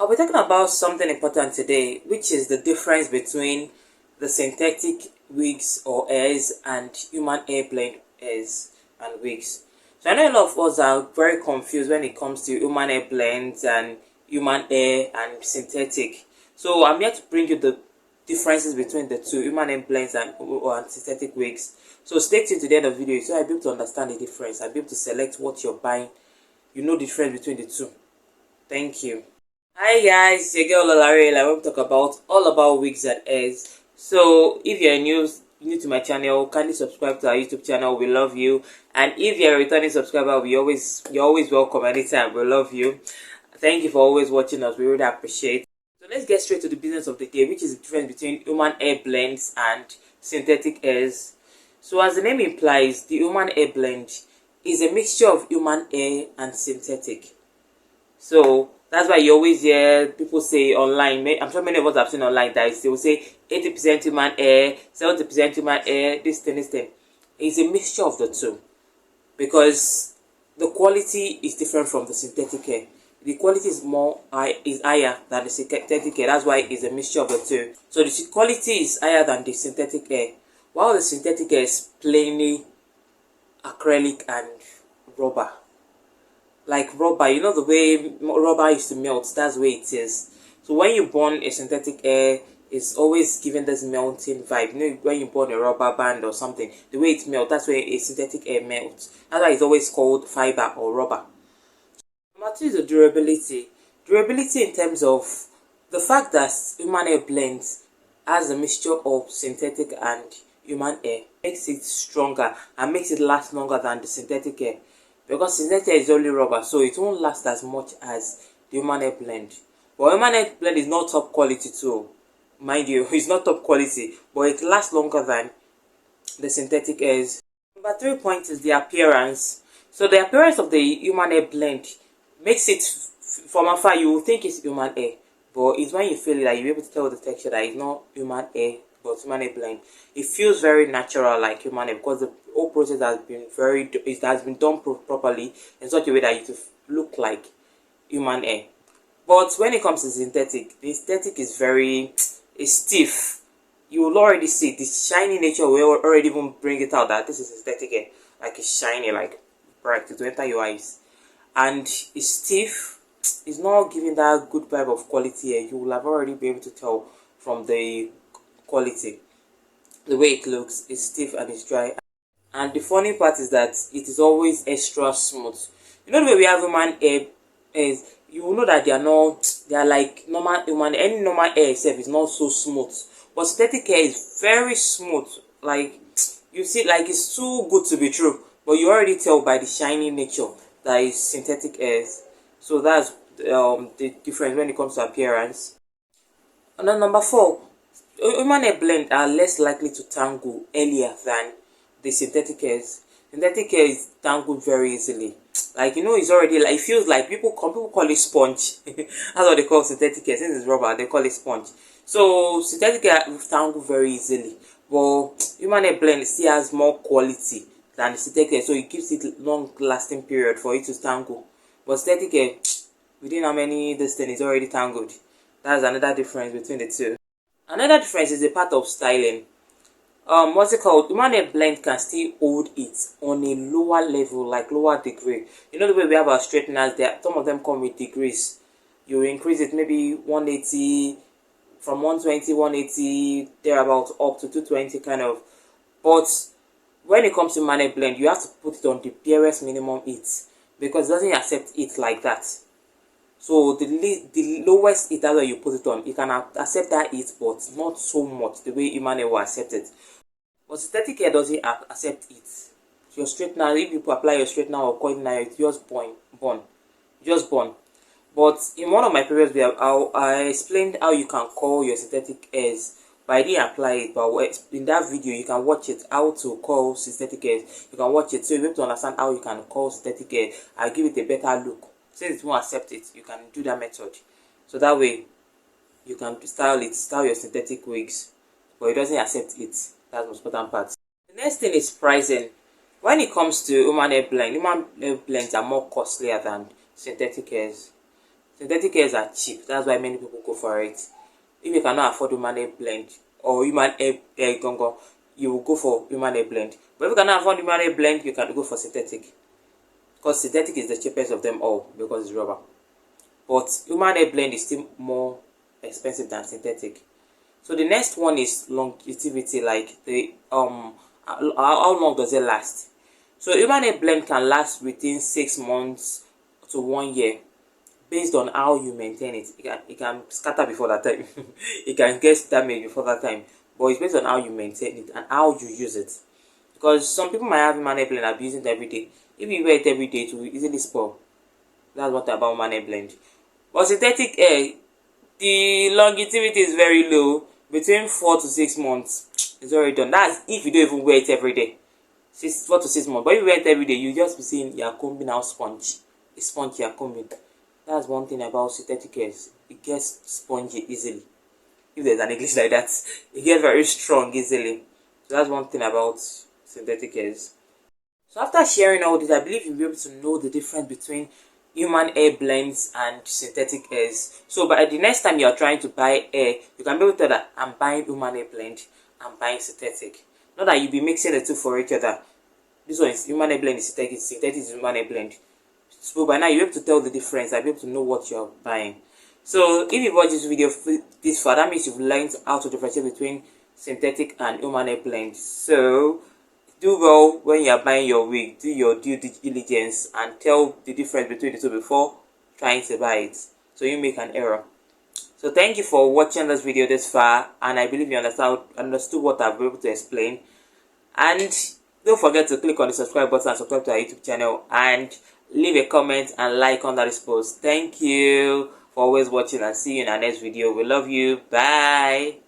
I'll be talking about something important today, which is the difference between the synthetic wigs or hairs and human hair blend hairs and wigs. So I know a lot of us are very confused when it comes to human hair blends and human hair and synthetic. So I'm here to bring you the differences between the two, human hair blends and synthetic wigs. So stay tuned to the end of the video so I'll be able to understand the difference. I'll be able to select what you're buying. You know the difference between the two. Thank you. Hi guys, your girl Olare. I want to talk about all about wigs and hairs. So if you're new to my channel, kindly subscribe to our YouTube channel. We love you. And if you're a returning subscriber, you're always welcome anytime. We love you. Thank you for always watching us. We really appreciate. So let's get straight to the business of the day, which is the difference between human hair blends and synthetic hairs. So as the name implies, the human hair blend is a mixture of human hair and synthetic. So that's why you always hear people say online, I'm sure many of us have seen online that they will say 80% human hair, 70% human hair, this thing. It's a mixture of the two because the quality is different from the synthetic hair. The quality is higher than the synthetic hair. That's why it's a mixture of the two. So the quality is higher than the synthetic hair, while the synthetic hair is plainly acrylic and rubber. Like rubber, you know the way rubber used to melt, that's the way it is. So when you burn a synthetic hair, it's always given this melting vibe. You know, when you burn a rubber band or something, the way it melts, that's where a synthetic hair melts. That's why it's always called fiber or rubber. Number two is the durability. Durability in terms of the fact that human hair blends has a mixture of synthetic and human hair makes it stronger and makes it last longer than the synthetic hair. Because synthetic hair is only rubber, so it won't last as much as the human hair blend. But human hair blend is not top quality too. Mind you, it's not top quality, but it lasts longer than the synthetic hairs. Number 3 point is the appearance. So the appearance of the human hair blend makes it, from afar, you will think it's human hair. But it's when you feel it that you'll be able to tell the texture that it's not human hair, but human hair blend. It feels very natural like human hair because the whole process has been done properly in such a way that it look like human hair. But when it comes to synthetic, the synthetic is very stiff. You will already see the shiny nature will already even bring it out that this is synthetic hair. Like it's shiny, like bright to enter your eyes. And it's stiff. It's not giving that good vibe of quality hair. You will have already been able to tell from the quality. The way it looks is stiff and it's dry. And the funny part is that it is always extra smooth. You know the way we have human hair is, you will know that they are like normal human. Any normal hair itself is not so smooth. But synthetic hair is very smooth. Like you see, like it's too good to be true. But you already tell by the shiny nature that is synthetic hairs. So that's the difference when it comes to appearance. And then number 4, human hair blend are less likely to tangle earlier than the synthetic hairs. Synthetic hair is tangled very easily. Like, you know, it's already like, it feels like people call it sponge. That's what they call synthetic hair. Since it's rubber, they call it sponge. So synthetic hair tangle very easily. But human hair blend still has more quality than the synthetic hair, so it gives it long lasting period for it to tangle. But synthetic hair, within how many this thing is already tangled. That's another difference between the two. Another difference is the part of styling. What's it called? Human hair blend can still hold it on a lower level, like lower degree. You know the way we have our straighteners there, some of them come with degrees. You increase it maybe 180, from 120, 180, thereabout, up to 220 kind of. But when it comes to human hair blend, you have to put it on the barest minimum heat because it doesn't accept it like that. So the lowest heat, that's where you put it on. You can accept that heat, but not so much the way human hair will accept it. But synthetic hair doesn't accept it. Your straightener, if you apply your straightener or coiler, it's just burn. But in one of my previous videos, I explained how you can curl your synthetic hairs. But I didn't apply it. But in that video, you can watch it, how to curl synthetic hairs. You can watch it so you'll be able to understand how you can curl synthetic hair. I'll give it a better look. Since it won't accept it, you can do that method. So that way, you can style your synthetic wigs. But it doesn't accept it. That's the most important part. The next thing is pricing. When it comes to human hair blends are more costlier than synthetic hairs. Synthetic hairs are cheap. That's why many people go for it. If you cannot afford human hair blend or human hair gongo, you will go for human hair blend. But if you cannot afford human hair blend, you can go for synthetic. Because synthetic is the cheapest of them all because it's rubber. But human hair blend is still more expensive than synthetic. So the next one is longevity, like the how long does it last? So human hair blend can last within 6 months to 1 year based on how you maintain it. It can scatter before that time. It can get damaged before that time. But it's based on how you maintain it and how you use it. Because some people might have human hair blend and be using it every day. If you wear it every day, it will easily spoil. That's what about human hair blend. But synthetic hair, the longevity is very low, between 4 to 6 months. It's already done. That's if you don't even wear it every day. 4 to 6 months. But if you wear it every day, you just be seeing you're combing out sponge. A sponge you're combing. That's one thing about synthetic hairs. It gets spongy easily. If there's an English like that, it gets very strong easily. So that's one thing about synthetic hairs. So after sharing all this, I believe you'll be able to know the difference between human hair blends and synthetic hairs. So by the next time you're trying to buy hair, you can be able to tell that I'm buying human hair blend, I'm buying synthetic. Not that you'll be mixing the two for each other. This one is human hair blend, is synthetic is human hair blend. So by now you're able to tell the difference, I'll be able to know what you're buying. So if you watch this video this far, that means you've learned how to differentiate between synthetic and human hair blend. So do well when you're buying your wig, do your due diligence and tell the difference between the two before trying to buy it, so you make an error. So thank you for watching this video this far, and I believe you understood what I've been able to explain. And don't forget to click on the subscribe button and subscribe to our YouTube channel, and leave a comment and like under this post. Thank you for always watching, and see you in our next video. We love you. Bye.